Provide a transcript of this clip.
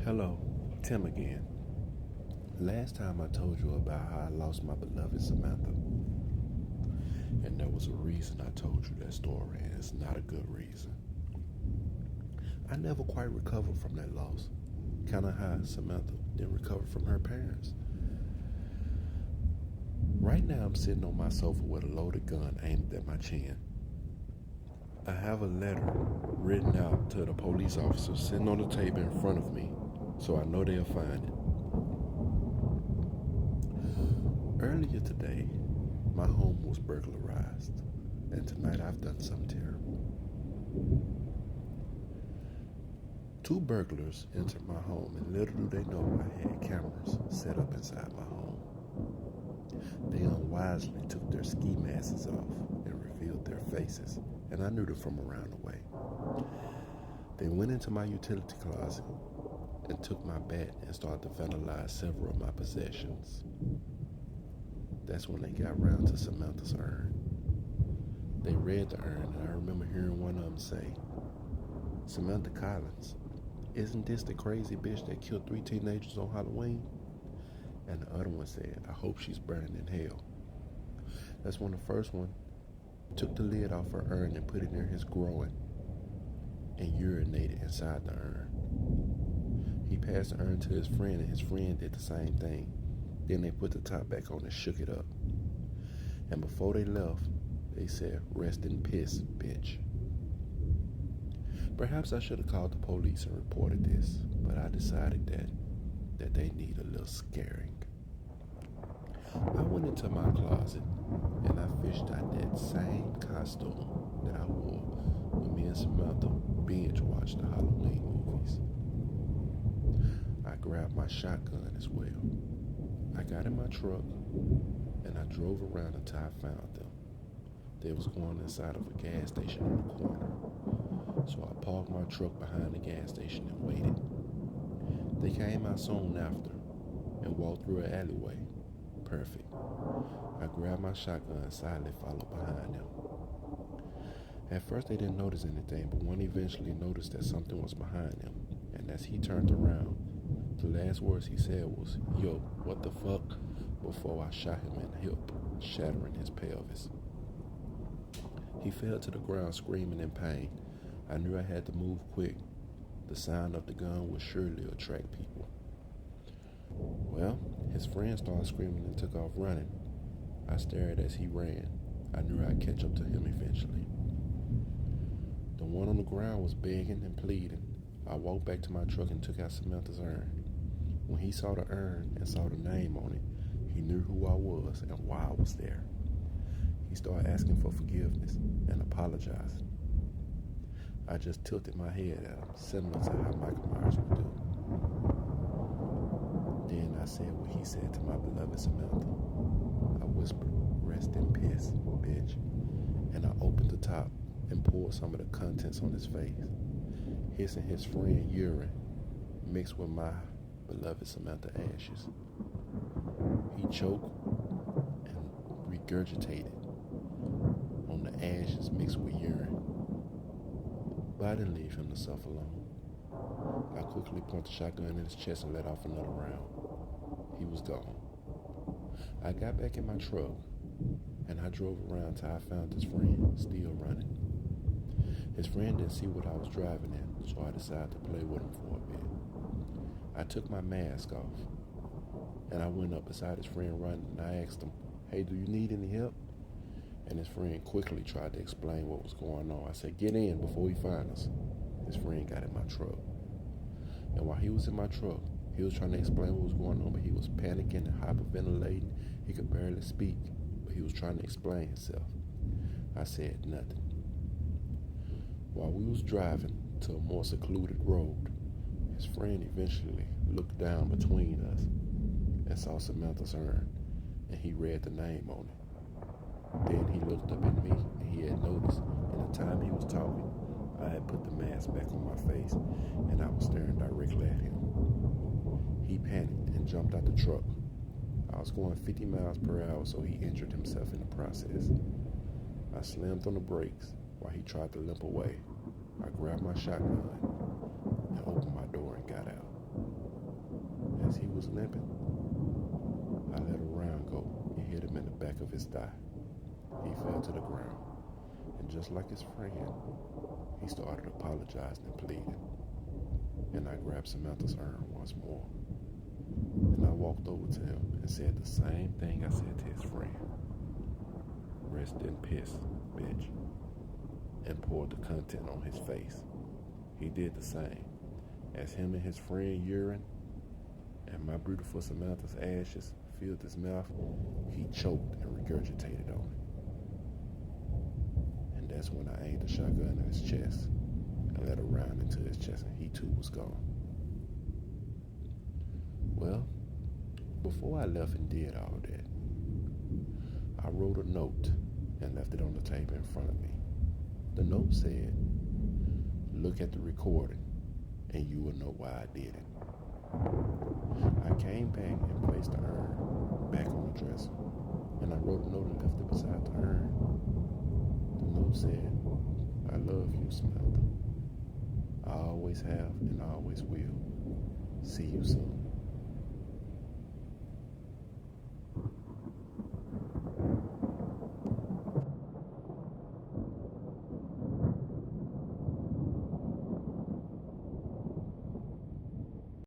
Hello, Tim again. Last time I told you about how I lost my beloved Samantha, and there was a reason I told you that story, and it's not a good reason. I never quite recovered from that loss, kind of how Samantha didn't recover from her parents. Right now, I'm sitting on my sofa with a loaded gun aimed at my chin. I have a letter written out to the police officer sitting on the table in front of me, so I know they'll find it. Earlier today, my home was burglarized, and tonight I've done something terrible. Two burglars entered my home, and little do they know I had cameras set up inside my home. They unwisely took their ski masks off and revealed their faces, and I knew them from around the way. They went into my utility closet and took my bat and started to vandalize several of my possessions. That's when they got round to Samantha's urn. They read the urn, and I remember hearing one of them say, "Samantha Collins, isn't this the crazy bitch that killed 3 teenagers on Halloween?" And the other one said, "I hope she's burning in hell." That's when the first one took the lid off her urn and put it near his groin and urinated inside the urn. He passed the urn to his friend, and his friend did the same thing. Then they put the top back on and shook it up. And before they left, they said, "Rest in piss, bitch." Perhaps I should have called the police and reported this, but I decided that they need a little scaring. I went into my closet and I fished out that same costume that I wore when me and Samantha binge watched the Halloween movies. I grabbed my shotgun as well. I got in my truck and I drove around until I found them. They was going inside of a gas station on the corner. So I parked my truck behind the gas station and waited. They came out soon after and walked through an alleyway. Perfect. I grabbed my shotgun and silently followed behind them. At first they didn't notice anything, but one eventually noticed that something was behind them, and as he turned around, the last words he said was, "Yo, what the fuck?" before I shot him in the hip, shattering his pelvis. He fell to the ground screaming in pain. I knew I had to move quick. The sound of the gun would surely attract people. Well, his friend started screaming and took off running. I stared as he ran. I knew I'd catch up to him eventually. The one on the ground was begging and pleading. I walked back to my truck and took out Samantha's urn. When he saw the urn and saw the name on it, he knew who I was and why I was there. He started asking for forgiveness and apologizing. I just tilted my head at him, similar to how Michael Myers would do. Then I said what he said to my beloved Samantha. I whispered, "Rest in piss, bitch." And I opened the top and poured some of the contents on his face. His and his friend urine mixed with my beloved Samantha ashes. He choked and regurgitated on the ashes mixed with urine. But I didn't leave him to suffer alone. I quickly pointed the shotgun in his chest and let off another round. He was gone. I got back in my truck and I drove around till I found his friend still running. His friend didn't see what I was driving in, so I decided to play with him for a bit. I took my mask off and I went up beside his friend running and I asked him, "Hey, do you need any help?" And his friend quickly tried to explain what was going on. I said, "Get in before he finds us." His friend got in my truck. And while he was in my truck, he was trying to explain what was going on, but he was panicking and hyperventilating. He could barely speak, but he was trying to explain himself. I said nothing. While we was driving to a more secluded road, his friend eventually looked down between us and saw Samantha's urn, and he read the name on it. Then he looked up at me, and he had noticed in the time he was talking, I had put the mask back on my face, and I was staring directly at him. He panicked and jumped out the truck. I was going 50 miles per hour, so he injured himself in the process. I slammed on the brakes while he tried to limp away. I grabbed my shotgun and opened my door and got out. limping. I let a round go and hit him in the back of his thigh. He fell to the ground, and just like his friend, he started apologizing and pleading. And I grabbed Samantha's urn once more, and I walked over to him and said the same thing I said to his friend. Rest in piss, bitch, and poured the content on his face. He did the same. As him and his friend urine and my beautiful Samantha's ashes filled his mouth, he choked and regurgitated on it. And that's when I aimed the shotgun in his chest and let a round into his chest, and he too was gone. Well, before I left and did all that, I wrote a note and left it on the table in front of me. The note said, "Look at the recording and you will know why I did it." I came back and placed the urn back on the dresser, and I wrote a note and left it beside the urn. The note said, "I love you, Samantha. I always have and I always will. See you soon."